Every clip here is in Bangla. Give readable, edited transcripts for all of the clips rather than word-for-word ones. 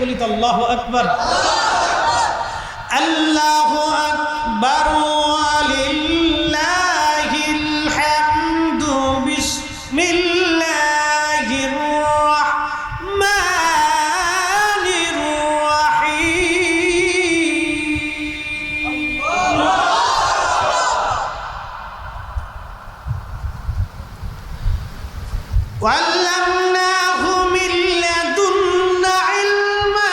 বলি তো আল্লাহু আকবার। আল্লাহু আকবার ওয়ালিল্লাহিল হামদু বিসমিল্লাহির রাহমানির রাহিম। ওয়াল্লামনাহু মিন লাদুন্না ইলমা।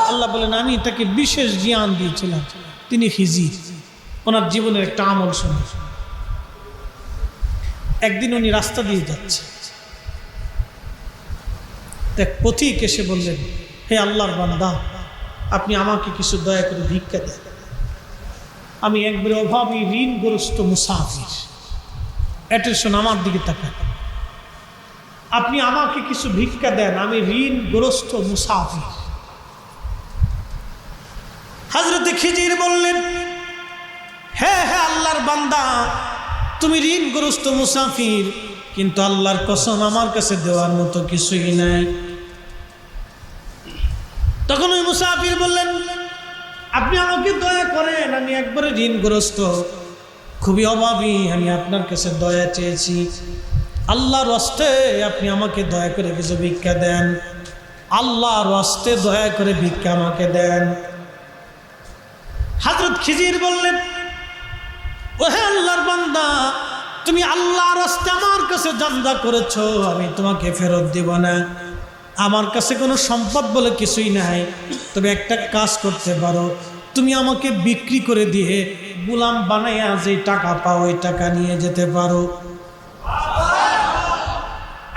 আল্লাহ বলেন আমি তাকে বিশেষ জ্ঞান দিয়েছিলাম। তিনি খিজির, ওনার জীবনের একটা আমল শুনে। একদিন উনি রাস্তা দিয়ে যাচ্ছে, এক পথিক এসে বললেন, হে আল্লাহর বান্দা, আপনি আমাকে কিছু দয়া করে ভিক্ষা দেন। আমি একবারে অভাবী ঋণগ্রস্ত মুসাফির। অ্যাটেনশন, আমার দিকে তাকান। আপনি আমাকে কিছু ভিক্ষা দেন, আমি ঋণগ্রস্ত মুসাফির। হযরতে খিজির বললেন, হ্যাঁ হ্যাঁ আল্লাহর বান্দা, তুমি ঋণগ্রস্ত মুসাফির, কিন্তু আল্লাহর কসম আমার কাছে দেওয়ার মতো কিছুই নাই। তখন ওই মুসাফির বললেন, আপনি আমাকে দয়া করেন, আমি একবারে ঋণগ্রস্ত, খুবই অভাবী, আমি আপনার কাছে দয়া চেয়েছি। আল্লাহর ওয়াস্তে আপনি আমাকে দয়া করে কিছু ভিক্ষা দেন, আল্লাহর ওয়াস্তে দয়া করে ভিক্ষা আমাকে দেন। হযরত খিজির বললেন, ও হে আল্লাহর বান্দা, তুমি আল্লাহর ওয়াস্তে আমার কাছে জানদা করেছো, আমি তোমাকে ফেরত দিব না। আমার কাছে কোনো সম্পদ বলে কিছুই নাই, তবে একটা কাজ করতে পারো, তুমি আমাকে বিক্রি করে দিয়ে গোলাম বানাইয়া যে টাকা পাও ওই টাকা নিয়ে যেতে পারো।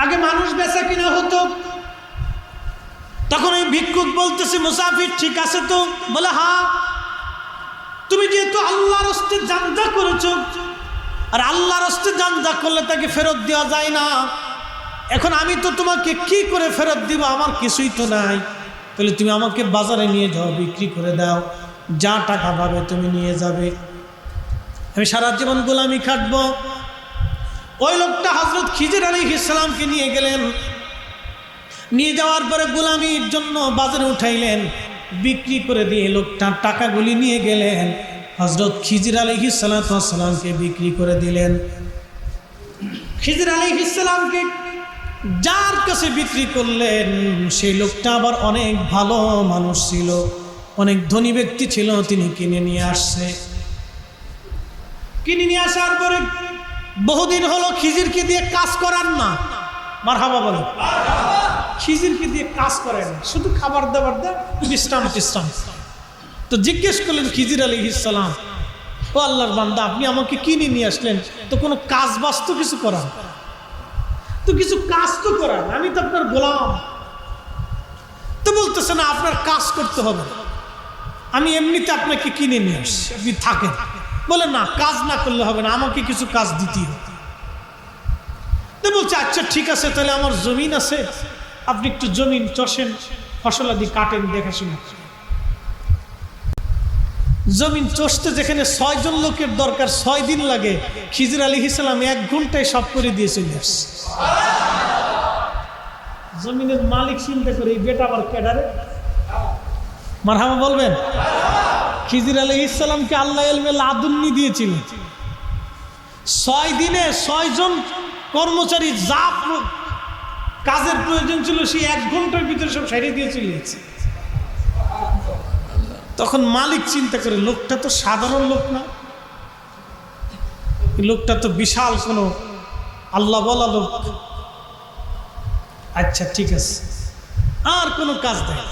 আগে মানুষ বেচা কিনা হতো, তখন ওই ভিক্ষুক বলতেছে, মুসাফির ঠিক আছে তো? বলে হ্যাঁ। তুমি যেহেতু আল্লাহর রাস্তে জানদা করেছো, আর আল্লাহর রাস্তে জানদা করলে তাকে ফেরত দেওয়া যায় না, এখন আমি তো তোমাকে কি করে ফেরত দিব, আমার কিছুই তো নাই। তাহলে তুমি আমাকে বাজারে নিয়ে যাও, বিক্রি করে দাও, যা টাকা পাবে তুমি নিয়ে যাবে, আমি সারা জীবন গোলামি খাটবো। ওই লোকটা হযরত খিজির আলাইহিস সালামকে নিয়ে গেলেন, নিয়ে যাওয়ার পরে গোলামির জন্য বাজারে উঠাইলেন, বিক্রি করে দিয়ে লোকটা টাকাগুলি নিয়ে গেলেন, হযরত খিজির আলাইহিস সালামকে বিক্রি করে দিলেন। খিজির আলাইহিস সালামকে যার কাছে বিক্রি করলেন, সেই লোকটা আবার অনেক ভালো মানুষ ছিল, অনেক ধনী ব্যক্তি ছিল। তিনি কিনে নিয়ে আসছে। কিনে নিয়ে আসার পরে বহুদিন হলো খিজিরকে দিয়ে কাজ করান না। মারহাবা বলে। খিজিরকে দিয়ে কাজ করেন, শুধু খাবার দাবার দেয়, বিশ্রাম টিশ্রাম। তো জিজ্ঞেস করলেন খিজির আলাইহিস সালাম, ও আল্লাহর বান্দা, আপনি আমাকে কিনে নিয়ে আসলেন, তো কোনো কাজ বাস্তু কিছু করান, তো কিছু কাজ তো করান, আমি তো আপনার গোলাম। তো বলতেছে না, আপনার কাজ করতে হবে, আমি এমনিতে আপনাকে কিনে নিয়ে আসছি, আপনি থাকেন। বলে না, কাজ না করলে হবে না, আমাকে কিছু কাজ দিতেই হবে। তো বলছে আচ্ছা ঠিক আছে, তাহলে আমার জমিন আছে, আপনি একটু জমিন চষেন, ফসলাদি কাটেন, দেখাশোনা। জমিন চষতে যেখানে 6 জন লোকের দরকার 6 দিন লাগে, খিজির আলাইহিস সালাম 1 ঘন্টায় সব করে দিয়ে চলে আসছে। জমিনের মালিক চিন্তা করে, এই বেটা আবার ক্যাডারে। মারহাবা বলবেন। খিজির আলাইহিস সালামকে আল্লাহ ইলমে লাদুন্নি দিয়েছিলেন। 6 দিনে 6 জন কর্মচারী যা কাজের প্রয়োজন ছিল, সেই 1 ঘন্টার ভিতরে সব সাইডে দিয়ে চলে গেছে। তখন মালিক চিন্তা করে, লোকটা তো সাধারণ লোক না, লোকটা তো বিশাল কোনো আল্লাহ বলা লোক। আচ্ছা ঠিক আছে, আর কোনো কাজ দেয়।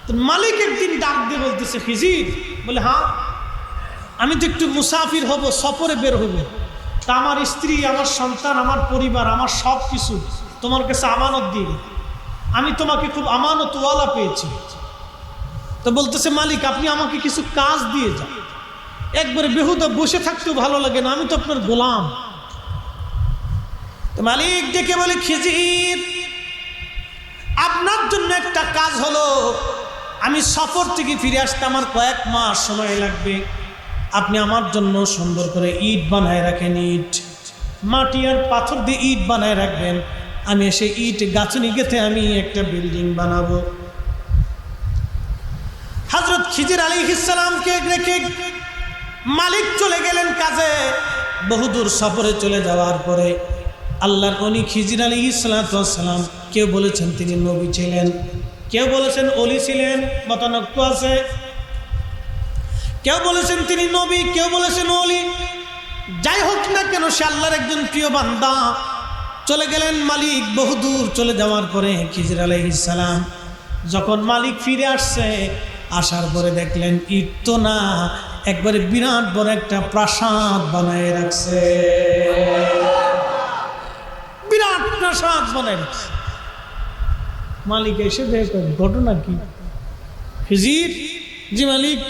তো মালিক একদিন ডাক দিয়ে বলতেছে, খিজির, বলে হ্যাঁ, আমি তো একটু মুসাফির হব, সফরে বের হব, তা আমার স্ত্রী, আমার সন্তান, আমার পরিবার, আমার সব কিছু তোমার কাছে আমানত দিয়ে, আমি তোমাকে খুব আমানতওয়ালা পেয়েছি। তো বলতেছে, মালিক আপনি আমাকে কিছু কাজ দিয়ে যান, একবারে বেহুদা বসে থাকতেও ভালো লাগে না, আমি তো আপনার গোলাম। তো মালিক ডেকে বলে, খিজির, আপনার জন্য একটা কাজ হলো, আমি সফর থেকে ফিরে আসতে আমার কয়েক মাস সময় লাগবে, আপনি আমার জন্য সুন্দর করে ইট বানায় রাখেন, ইট। মাটি আর পাথর দিয়ে ইট বানায় রাখবেন, আমি এসে ইট গাছনি গেঁথে আমি একটা বিল্ডিং বানাবো। হযরত খিজির আলাইহিস সালামকে রেখে মালিক চলে গেলেন কাজে। বহুদূর সফরে চলে যাওয়ার পরে আল্লাহর ওলি খিজির আলাইহিস সালাম, কেউ বলেছেন তিনি নবী ছিলেন, কেউ বলেছেন ওলি ছিলেন, মতানক্য আছে। কেউ বলেছেন তিনি নবী, কেউ বলেছেন ওলি। যাই হোক না কেন, সে আল্লাহর একজন প্রিয় বান্দা। চলে গেলেন মালিক। বহুদূর চলে যাওয়ার পরে খিজির আলাইহিস সালাম যখন মালিক ফিরে আসছে, আসার পরে দেখলেন ইট তো না, একবারে বিরাট বড় একটা প্রাসাদ বানায় রাখছে। বিরাট প্রাসাদ বানায় রাখছে। মালিক এসে দেখে ঘটনা কি? খিজির, জি মালিক,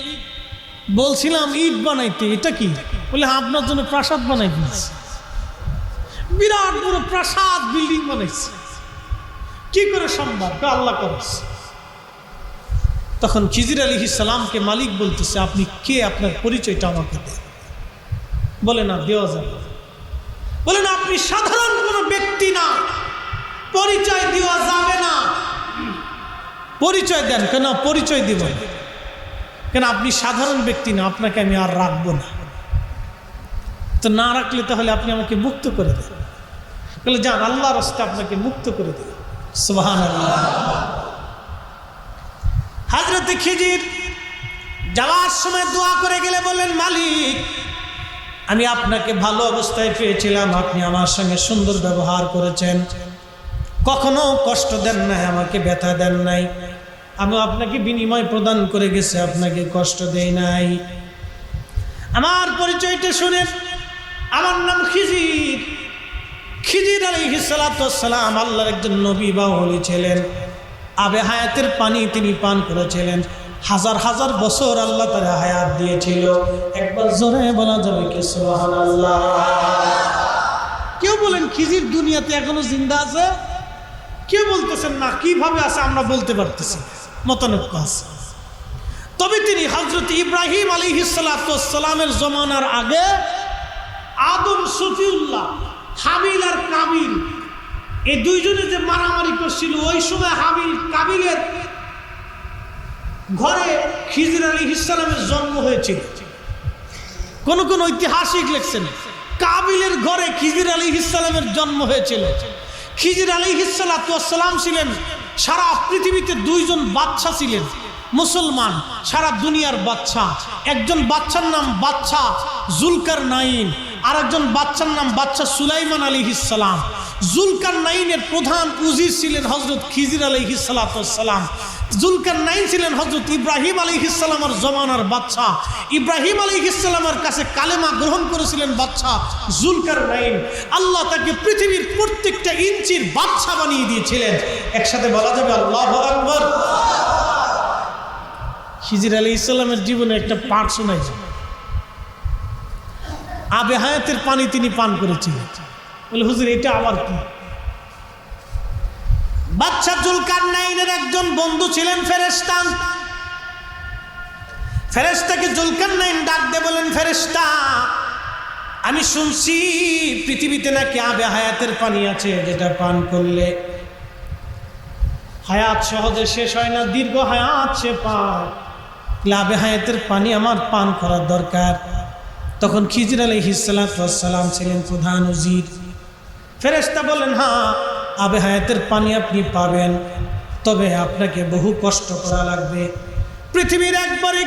বলছিলাম ইট বানাইতে, এটা কি? বলে আপনার জন্য প্রাসাদ বানাই দিয়েছি। বিরাট বড় প্রাসাদ বিল্ডিং বানাইছে। কি করে সম্ভব? আল্লাহ করেছে। তখন খিজির আলাইহিস সালামকে মালিক বলতেছে, আপনি কে? আপনার পরিচয়টা আমাকে দেন। বলে না, দেওয়া যাবে। বলে না, আপনি সাধারণ কোনো ব্যক্তি না, পরিচয় দেওয়া যাবে না। পরিচয় দেন। কেন পরিচয় দিব? কেন আপনি সাধারণ ব্যক্তি না, আপনাকে আমি আর রাখবো না। তো না রাখলে তাহলে আপনি আমাকে মুক্ত করে দেন। বলে যান, আল্লাহর রাস্তায় আপনাকে মুক্ত করে দেন। সুবহানাল্লাহ। হযরত খিজির যাওয়ার সময় দোয়া করে গেলে বলেন, মালিক, আমি আপনাকে ভালো অবস্থায় পেয়েছিলাম, আপনি আমার সঙ্গে সুন্দর ব্যবহার করেছেন, কখনো কষ্ট দেন নাই, আমাকে ব্যথা দেন নাই। আমি আপনাকে বিনিময় প্রদান করে গেছি, আপনাকে কষ্ট দেই নাই। আমার পরিচয়টা শুনে, আমার নাম খিজির। খিজির আলাইহিস সালাম আল্লাহর একজন নবী বা ওলি ছিলেন। আবে হায়াতের পানি তিনি পান করেছিলেন। হাজার হাজার বছর আল্লাহ তার হায়াত দিয়েছিল। একবার জোরে বলা যাবে কি সুবহানাল্লাহ? কেউ বলেন খিজির দুনিয়াতে এখনো জিন্দা আছে, কেউ বলতেছেন না। কিভাবে আছে আমরা বলতে পারতেছি, মতানক্য আছে। তবে তিনি হযরত ইব্রাহিম আলাইহিস সালামের জমানার আগে আদম সফিউল্লাহ, হাবিল আর কাবিল, এই দুইজনে যে মারামারি করছিল, ওই সময় হাবিল কাবিলের ঘরে খিজির আলাইহিস সালামের জন্ম হয়েছিল। কোন কোন ঐতিহাসিক লিখছেন কাবিলের ঘরে খিজির আলাইহিস সালামের জন্ম হয়েছিল। খিজির আলাইহিস সালাম ছিলেন, সারা পৃথিবীতে দুইজন বাদশা ছিলেন মুসলমান, সারা দুনিয়ার বাদশা। একজন বাদশার নাম বাদশা জুলকারনাইন, আর একজন বাদশার নাম বাদশা সুলাইমান আলাইহিস সালাম। জুলকারনাইনের প্রধান উজির ছিলেন হযরত খিজির আলাইহিস সালাম। জুলকারনাইন ছিলেন হযরত ইব্রাহিম আলাইহিস সালামের জমানার বাদশা। ইব্রাহিম আলাইহিস সালামের কাছে কালেমা গ্রহণ করেছিলেন বাদশা জুলকারনাইন। আল্লাহ তাকে পৃথিবীর প্রত্যেকটা ইঞ্চির বাদশা বানিয়ে দিয়েছিলেন। একসাথে বলা যাবে আল্লাহু আকবার। খিজির আলাইহিস সালামের জীবনে একটা পাঠ শোনাইছে। আবে হায়াতের পানি তিনি পান করেছিলেন। বলে হুজুর, এটা আবার কি? বাদশা জুলকারনাইনের একজন বন্ধু ছিলেন ফেরেশতা। ফেরেশতাকে জুলকারনাইন ডাক দিয়ে বলেন, ফেরেশতা, আমি শুনছি পৃথিবীতে নাকি আবে হায়াতের পানি আছে, যেটা পান করলে হায়াত সহজে শেষ হয় না, দীর্ঘ হায়াত সে পায়। আবে হায়াতের পানি আমার পান করার দরকার। তখন খিজির আলাইহিস সালাম ছিলেন প্রধান উজির। ফেরেশতা বলেন, হ্যাঁ, আবে হায়াতের পানি আপনি পাবেন, তবে আপনাকে বহু কষ্ট করা লাগবে। পৃথিবীর একবারে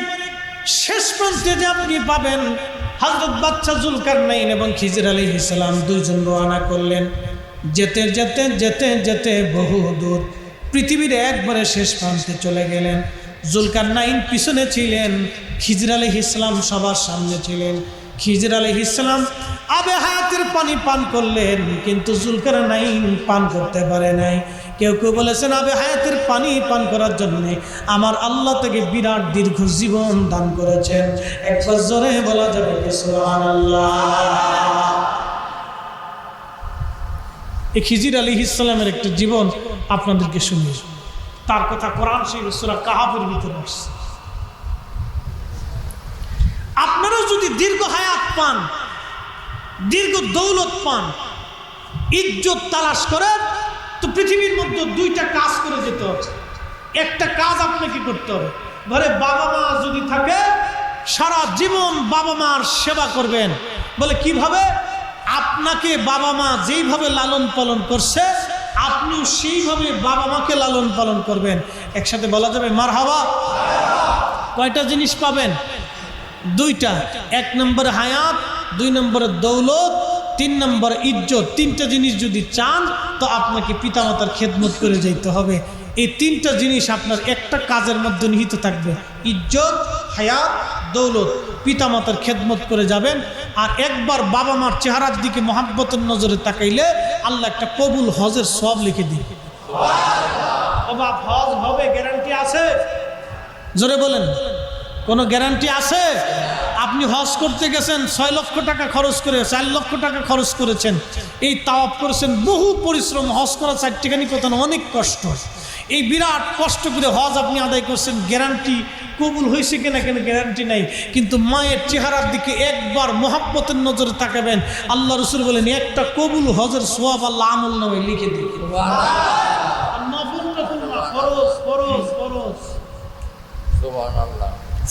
শেষ প্রান্তে যে আপনি পাবেন। হযরত বাদশা জুলকারনাইন এবং খিজির আলাইহিস সালাম দুইজন রওনা করলেন। যেতে যেতে যেতে যেতে বহু দূর পৃথিবীর একবারে শেষ প্রান্তে চলে গেলেন। জুলকারনাইন পিছনে ছিলেন, খিজির আলাইহিস সালাম সবার সামনে ছিলেন। খিজির আলাইহিস সালাম আবে হায়াতের পানি পান করলেন, কিন্তু জুলকারনাইন পান করতে পারে নাই। কেউ কেউ বলেছেন আবে হায়াতের পানি পান করার জন্য আমার আল্লাহ তাকে বিরাট দীর্ঘ জীবন দান করেছেন। একবার জোরে বলা যাবে কি সুবহানাল্লাহ? এই খিজির আলাইহিস সালামের একটা জীবন আপনাদেরকে শুনিয়ে, তার কথা কোরআন শরীফ সূরা কাহাফের ভিতরে আসছে। আপনারাও যদি দীর্ঘ হায়াত পান, দীর্ঘ দৌলত পান, ইজ্জত তালাশ করেন, তো পৃথিবীর মধ্যে দুইটা কাজ করে যেতে হবে। একটা কাজ আপনাকে করতে হবে, ঘরে বাবা মা যদি থাকে সারা জীবন বাবা মার সেবা করবেন। বলে কিভাবে? আপনাকে বাবা মা যেইভাবে লালন পালন করছে আপনিও সেইভাবে বাবা মাকে লালন পালন করবেন। একসাথে বলা যাবে মারহাবা। কয়টা জিনিস পাবেন? দুইটা। 1 নম্বরে হায়াত, 2 নম্বরে দৌলত, 3 নম্বরে ইজ্জত। 3টা জিনিস যদি চান তো আপনাকে পিতামাতার খেদমত করে যেতে হবে। এই 3টা জিনিস আপনার একটা কাজের মধ্যে নিহিত থাকবে, ইজ্জত, হায়াত, দৌলত। পিতামাতার খেদমত করে যাবেন। আর একবার বাবা মার চেহারার দিকে মহাব্বতের নজরে তাকাইলে আল্লাহ একটা কবুল হজের সওয়াব লিখে দিন। বাবা হজ হবে, গ্যারান্টি আছে? জোরে বলেন, কোনো গ্যারান্টি আছে? আপনি হজ করতে গেছেন, 6 লক্ষ টাকা খরচ করে, 4 লক্ষ টাকা খরচ করেছেন, এই তাওয়াফ করেছেন, বহু পরিশ্রম। হজ করা 4টিখানি কথা না, অনেক কষ্ট। এই বিরাট কষ্ট করে হজ আপনি আদায় করছেন, গ্যারান্টি কবুল হয়েছে কিনা কেন গ্যারান্টি নাই। কিন্তু মায়ের চেহারার দিকে একবার মহাব্বতের নজরে তাকাবেন, আল্লাহ রসুল বলেন একটা কবুল হজের সওয়াব আল্লাহ আমল নামে লিখে দিন। ফরজ ফরজ ফরজ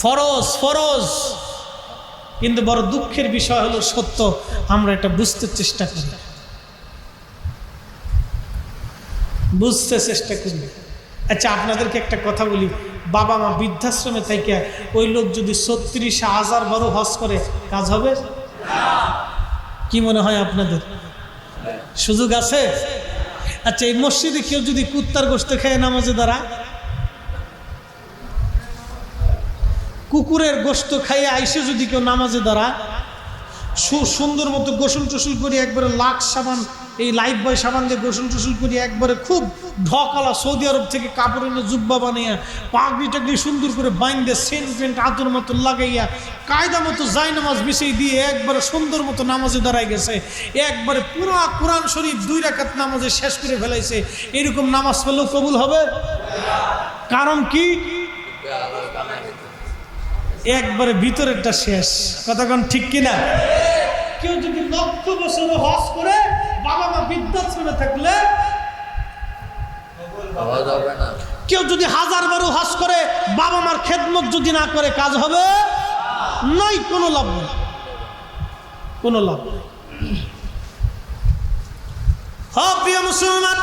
ফরজ ফরজ। কিন্তু বড় দুঃখের বিষয় হলো সত্য, আমরা এটা বুঝতে চেষ্টা করি, বুঝতে চেষ্টা করি। আচ্ছা আপনাদেরকে একটা কথা বলি, বাবা মা বৃদ্ধাশ্রমে থেকে ওই লোক যদি 36,000 বড় হজ করে, কাজ হবে? কি মনে হয় আপনাদের? সুযোগ আছে? আচ্ছা এই মসজিদে কেউ যদি কুত্তার গোশত খেয়ে নামাজে দাঁড়ায়, কুকুরের গোশত খাইয়ে আইসে যদি কেউ নামাজে দাঁড়ায়, সুন্দর মতো গোসল টোসল করি, একবারে লাক্স সাবান, এই লাইফ বয় সাবান দিয়ে গোসল টোসল করি, একবারে খুব ঢকালা সৌদি আরব থেকে কাপড় এনে জুব্বা বানাইয়া, পাগড়ি টাগড়ি সুন্দর করে বাইন্দে, সেন্ট পেন্ট আতর মতো লাগাইয়া, কায়দা মতো যাই নামাজ বিছিয়ে দিয়ে একবারে সুন্দর মতো নামাজে দাঁড়াই গেছে, একবারে পুরা কোরআন শরীফ 2 রাকাত নামাজে শেষ করে ফেলাইছে, এরকম নামাজ পড়লেও কবুল হবে? কারণ কি? একবারে ভিতরেরটা শেষ। কতক্ষণ ঠিক কিনা? কেউ যদি লক্ষ বছর হজ করে বাবা মা বৃদ্ধাশ্রমে থাকলে, কেউ যদি 1000 বার হজ করে বাবা মার খেদমত যদি না করে, কাজ হবে? নাই, কোনো লাভ নেই, কোনো লাভ নেই। হ্যাঁ প্রিয় মুসলমান,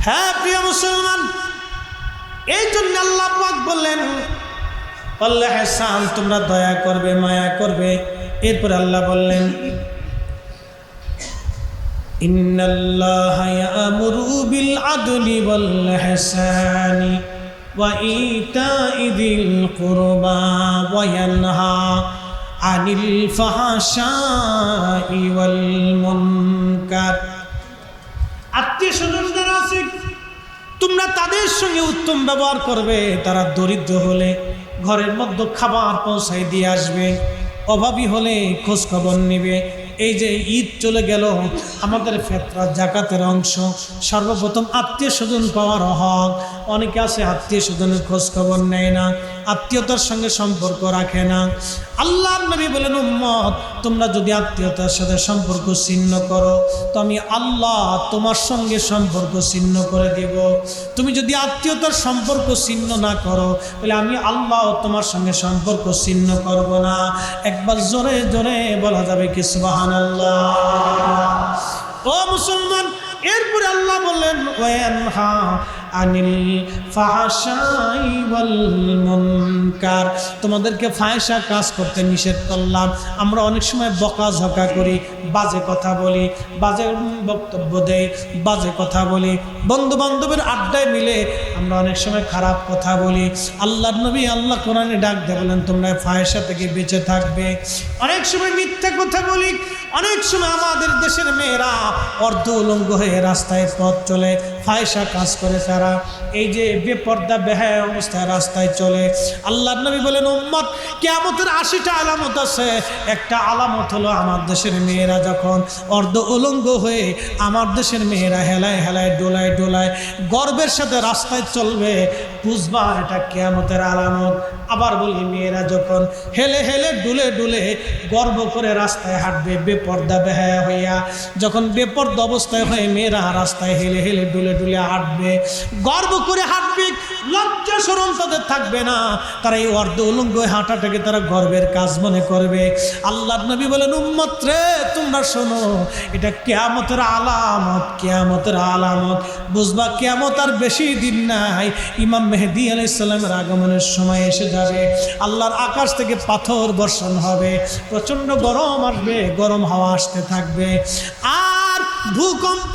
হ্যাঁ প্রিয় মুসলমান, এই জন্য আল্লাহ পাক বললেন আল্লাহ হাসান, তোমরা দয়া করবে, মায়া করবে। এরপর আল্লাহ বললেন ইন্নাল্লাহা ইয়া'মুরু বিল আদলি ওয়াল ইহসানি ওয়া ইতা'i যিল কুরবা ওয়া ইয়ানহা আনিল ফাহশাই ওয়াল মুনকার। আত্মীয়-স্বজন যারা আছে তোমরা তাদের সঙ্গে উত্তম ব্যবহার করবে। তারা দরিদ্র হলে ঘরের মধ্যে খাবার পৌঁছাই দিয়ে আসবে, অভাবী হলে খোঁজ খবর নেবে। এই যে ঈদ চলে গেল, আমাদের ফিতরা জাকাতের অংশ, সর্বপ্রথম আত্মীয় স্বজন পাওয়ার হক। অনেকে আছে আত্মীয় স্বজনের খোঁজ খবর নেয় না, আত্মীয়তার সঙ্গে সম্পর্ক রাখে না। আল্লাহর নবী বলেন উম্মত, তোমরা যদি আত্মীয়তার সাথে সম্পর্ক ছিন্ন করো তো আমি আল্লাহ তোমার সঙ্গে সম্পর্ক ছিন্ন করে দেব। তুমি যদি আত্মীয়তার সম্পর্ক ছিন্ন না করো তাহলে আমি আল্লাহ তোমার সঙ্গে সম্পর্ক ছিন্ন করব না। একবার জোরে জোরে বলা যাবে কি সুবহানাল্লাহ? ও মুসলমান, এরপরে আল্লাহ বললেন ওয়ানহা আনিল ফাহশাই ওয়াল মুনকার, তোমাদেরকে ফাহিশা কাজ করতে নিষেধ করলাম। আমরা অনেক সময় বকাঝকা করি, বাজে কথা বলি, বাজে বক্তব্য দেই, বাজে কথা বলি, বন্ধু বান্ধবের আড্ডায় মিলে আমরা অনেক সময় খারাপ কথা বলি। আল্লাহর নবী আল্লাহ কোরআনে ডাক দিয়ে বলেন তোমরা ফাহিশা থেকে বেঁচে থাকবে। অনেক সময় মিথ্যা কথা বলি, অনেক সময় আমাদের দেশের মেয়েরা অর্ধ উলঙ্গ হয়ে রাস্তায় পথ চলে, ফায়সা কাজ করে তারা, এই যে বেপর্দা বেহায়া অবস্থায় রাস্তায় চলে। আল্লাহর নবী বলেন, উম্মত কিয়ামতের 80টা আলামত আছে। একটা আলামত হলো আমার দেশের মেয়েরা যখন অর্ধ উলঙ্গ হয়ে আমার দেশের মেয়েরা হেলায় হেলায় ডোলায় ডোলায় গর্বের সাথে রাস্তায় চলবে, বুঝবা এটা কিয়ামতের আলামত। আবার বলি, মেয়েরা যখন হেলে হেলে ডুলে ডুলে গর্ব করে রাস্তায় হাঁটবে বেপর্দা বেহায়া হইয়া, যখন বেপর্দা অবস্থায় হয়ে মেয়েরা রাস্তায় হেলে হেলে ডুলে ডুলে হাঁটবে, গর্ব করে হাঁটবে, লজ্জা শরম তাদের থাকবে না, তারা এই অর্ধ উলঙ্গ হাঁটাটাকে তারা গর্বের কাজ মনে করবে। আল্লাহর নবী বলেন, উম্মত রে তোমরা শোনো, এটা কিয়ামতের আলামত, কিয়ামতের আলামত। বুঝবা কিয়ামত আর বেশি দিন নাই, ইমাম মেহেদী আলাইহিস সালামের আগমনের সময় এসে যাবে। আল্লাহর আকাশ থেকে পাথর বর্ষণ হবে, প্রচণ্ড গরম আসবে, গরম হাওয়া আসতে থাকবে, আর ভূকম্প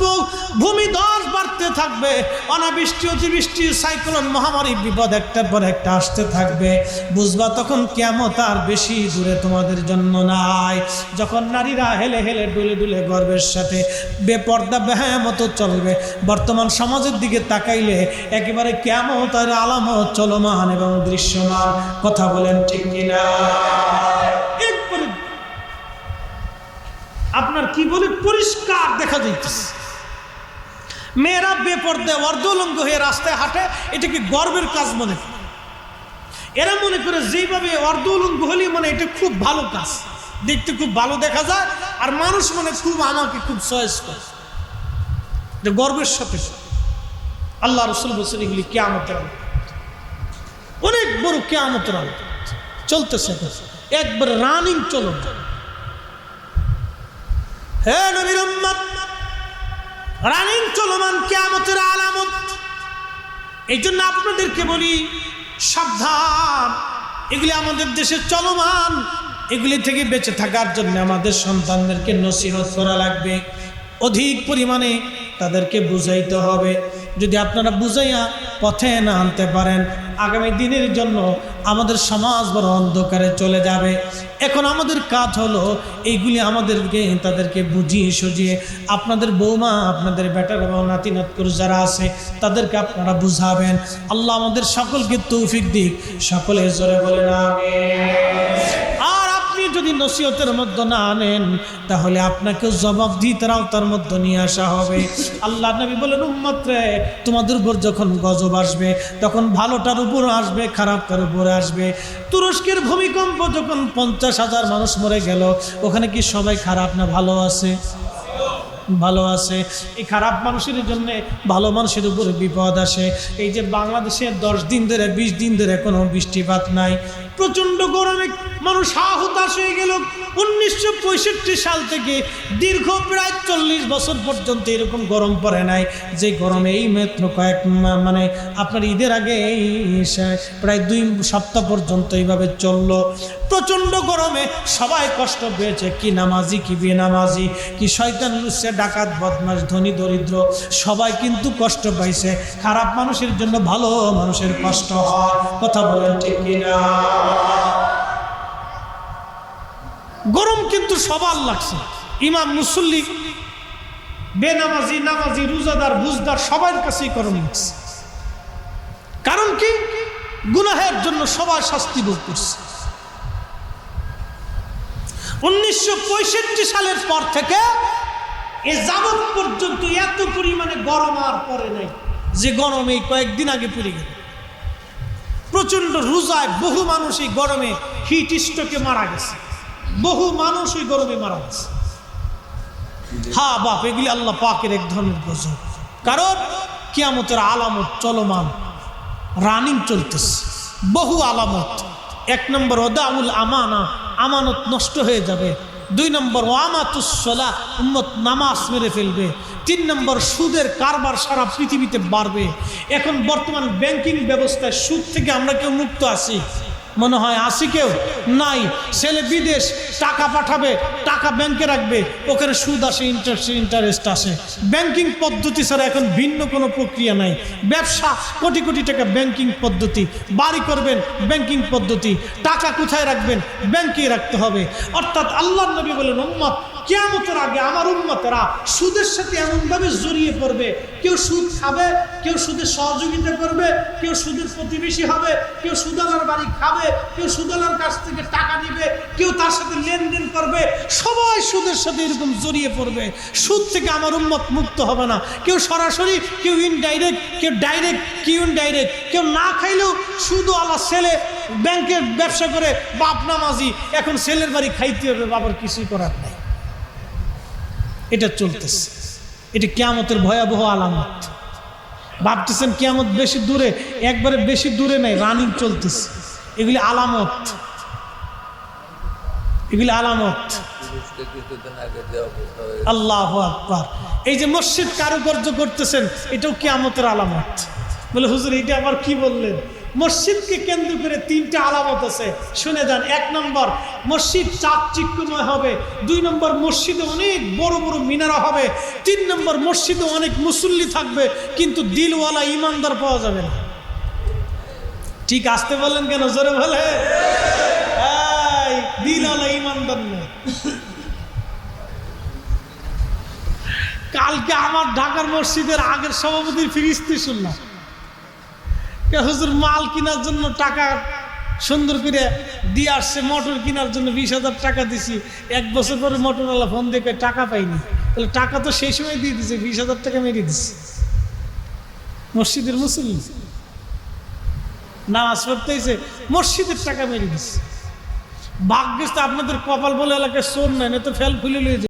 ভূমিধস বাড়তে থাকবে, অনাবৃষ্টি অতিবৃষ্টি সাইক্লোন মহামারী বিপদ একটার পর একটা আসতে থাকবে। বুঝবা তখন কিয়ামত আর বেশি দূরে তোমাদের জন্য নাই। যখন নারীরা হেলে হেলে ডুলে ডুলে গর্বের সাথে বেপর্দা বেহায়া মতো চলবে, বর্তমান সমাজের দিকে তাকাইলে একেবারে কিয়ামতের আলামত চলমান এবং দৃশ্যমান। কথা বলেন ঠিক কিনা? আপনার কি বলে পরিষ্কার দেখা যাইতেছে, মেয়েরা বেপর্দা অর্ধউলঙ্গ হয়ে রাস্তায় হাঁটে, এটা কি গর্বের কাজ মনে করে? এরা মনে করে যেভাবে অর্ধউলঙ্গ হলেই মানে এটা খুব ভালো কাজ, দেখতে খুব ভালো দেখা যায়, আর মানুষ মনে খুব আমাকে খুব চয়েস করে, এটা গর্বের সাথে। আল্লাহ রাসূল বলেছেন এগুলি কিয়ামতের আলামত, অনেক বড় কিয়ামতের আলামত চলতেছে, একবার রানিং চলন। হে নবীর উম্মত, রানিং চলমান কিয়ামতের আলামত। এই জন্য আপনাদেরকে বলি, সাবধান, এগুলি আমাদের দেশে চলমান, এগুলি থেকে বেঁচে থাকার জন্য আমাদের সন্তানদেরকে নসিহত করা লাগবে, অধিক পরিমাণে তাদেরকে বুঝাইতে হবে। যদি আপনারা বুঝাইয়া পথে না আনতে পারেন, আগামী দিনের জন্য আমাদের সমাজ বড় অন্ধকারে চলে যাবে। এখন আমাদের কাজ হলো এইগুলি আমাদেরকে তাদেরকে বুঝিয়ে সুঝিয়ে, আপনাদের বৌমা, আপনাদের বেটার এবং নাতি নাতকুর যারা আছে তাদেরকে আপনারা বুঝাবেন। আল্লাহ আমাদের সকলকে তৌফিক দিক, সকলে জোরে বলেন আমিন। আর আপনি যদি নসিহতের মধ্যে না আনেন, তাহলে আপনাকে জবাবদিহিতার আওতার মধ্যে নিয়ে আসা হবে। আল্লাহ নবী বলেন, উম্মত রে, তোমাদের উপর যখন গজব আসবে, তখন ভালোটার উপর আসবে, খারাপটার উপরে আসবে। তুরস্কের ভূমিকম্প যখন 50,000 মানুষ মরে গেল, ওখানে কি সবাই খারাপ না ভালো আছে? ভালো আছে। এই খারাপ মানুষের জন্য ভালো মানুষের উপরে বিপদ আসে। এই যে বাংলাদেশে 10 দিন ধরে 20 দিন ধরে কোনো বৃষ্টিপাত নাই, প্রচণ্ড গরমে মানুষ হতাশ হয়ে গেল। 1965 সাল থেকে দীর্ঘ প্রায় 40 বছর পর্যন্ত এরকম গরম পড়ে নাই, যে গরমে এই মাত্র কয়েক মানে আপনার ঈদের আগে এই প্রায় 2 সপ্তাহ পর্যন্ত এইভাবে চলল। প্রচণ্ড গরমে সবাই কষ্ট পেয়েছে, কি নামাজি কি বেনামাজি, কি শয়তান লুচ্চা ডাকাত বদমাশ ধনী দরিদ্র, সবাই কিন্তু কষ্ট পাইছে। খারাপ মানুষের জন্য ভালো মানুষের কষ্ট হয়। কথা বলেন ঠিক কিনা? গরম কিন্তু সবার লাগছে, ইমাম মুসল্লি বেনামাজি নামাজি রোজাদার বুজদার সবার কাছেই গরম লাগছে। কারণ কি? গুনাহের জন্য সবাই শাস্তি ভোগ করছে। 1965 সালের পর থেকে এ যাবৎ পর্যন্ত এত পরিমাণে গরম আর পড়ে নাই, যে গরমে কয়েকদিন আগে পড়ে গেল। প্রচন্ড রোজায় বহু মানুষ এই গরমে হিট স্ট্রোকে মারা গেছে, বহু মানুষ ওই গরমে মারা গেছে। হ্যাঁ বাপ, এগুলি আল্লাহ পাকের এক ধরনের গজব। কারণ কিয়ামতের আলামত চলমান, রানিং চলতেছে, বহু আলামত। 1 নম্বর ওদাউল আমানা, আমানত নষ্ট হয়ে যাবে। 2 নম্বর ওয়ামাতুস সালাহ, উম্মত নামাজ মেরে ফেলবে। 3 নম্বর সুদের কারবার সারা পৃথিবীতে বাড়বে। এখন বর্তমান ব্যাংকিং ব্যবস্থায় সুদ থেকে আমরা কেউ মুক্ত আছি? মনে হয় আসি কেউ নাই। ছেলে বিদেশ টাকা পাঠাবে, টাকা ব্যাংকে রাখবে, ওখানে সুদ আসে, ইন্টারেস্ট আসে। ব্যাংকিং পদ্ধতি ছাড়া এখন ভিন্ন কোনো প্রক্রিয়া নাই। ব্যবসা কোটি কোটি টাকা ব্যাংকিং পদ্ধতি, বাড়ি করবেন ব্যাংকিং পদ্ধতি, টাকা কোথায় রাখবেন ব্যাংকে রাখতে হবে। অর্থাৎ আল্লাহর নবী বলেন, উম্মত কিয়ামতের আগে আমার উম্মতেরা সুদের সাথে এমনভাবে জড়িয়ে পড়বে, কেউ সুদ খাবে, কেউ সুদের সহযোগিতা করবে, কেউ সুদের প্রতিবেশী হবে, কেউ সুদালার বাড়ি খাবে, কেউ সুদালার কাছ থেকে টাকা নিবে, কেউ তার সাথে লেনদেন করবে, সবাই সুদের সাথে এরকম জড়িয়ে পড়বে। সুদ থেকে আমার উম্মত মুক্ত হবে না, কেউ সরাসরি, কেউ ইনডাইরেক্ট, কেউ ডাইরেক্ট, কেউ ইনডাইরেক্ট। কেউ না খাইলেও সুদওয়ালা ছেলে ব্যাংকের ব্যবসা করে বাপ নামাজি, এখন ছেলের বাড়ি খাইতে হবে, বাবার কিছুই করার নাই। এটা চলতেছে, এটা কিয়ামতের ভয়াবহ আলামত। ভাবতেছেন কিয়ামত বেশি দূরে, একবারে বেশি দূরে নাই, রানিং চলতেছে। এগুলি আলামত, এগুলি আলামত। আল্লাহু আকবার। এই যে মসজিদ কারুকার্য করতেছেন, এটাও কিয়ামতের আলামত। বলে হুজুর এটা আবার কি বললেন? মসজিদকে কেন্দ্র করে 3টা আলামত আছে, শুনে যান। 1 নম্বর, মসজিদ চাকচিক্যময় হবে। 2 নম্বর, মসজিদে অনেক বড় বড় মিনারা হবে। 3 নম্বর, মসজিদে অনেক মুসল্লি থাকবে, কিন্তু দিলওয়ালা ইমানদার পাওয়া যাবে না। ঠিক আসতে বললেন কেন? জোরে বলে, দিলওয়ালা ইমানদার না। কালকে আমার ঢাকার মসজিদের আগের সভাপতির ফিরিস্তি শুনলাম, হুজুর মাল কেনার জন্য টাকা সুন্দর করে দিয়ে আসছে, মোটর কেনার জন্য 20,000 টাকা দিছি। 1 বছর পরে মোটরওয়ালা ফোন দিয়ে টাকা পাইনি। তাহলে টাকা তো সেই সময় দিয়ে দিছে, 20,000 টাকা মেরে দিচ্ছে। মসজিদের মুসল্লি নামাজ পড়তে এসে মসজিদের টাকা মেরে দিচ্ছে। ভাগ্যিস তো আপনাদের কপাল বলে এলাকায় চোর নাই, না তো ফেল খুলে লিয়ে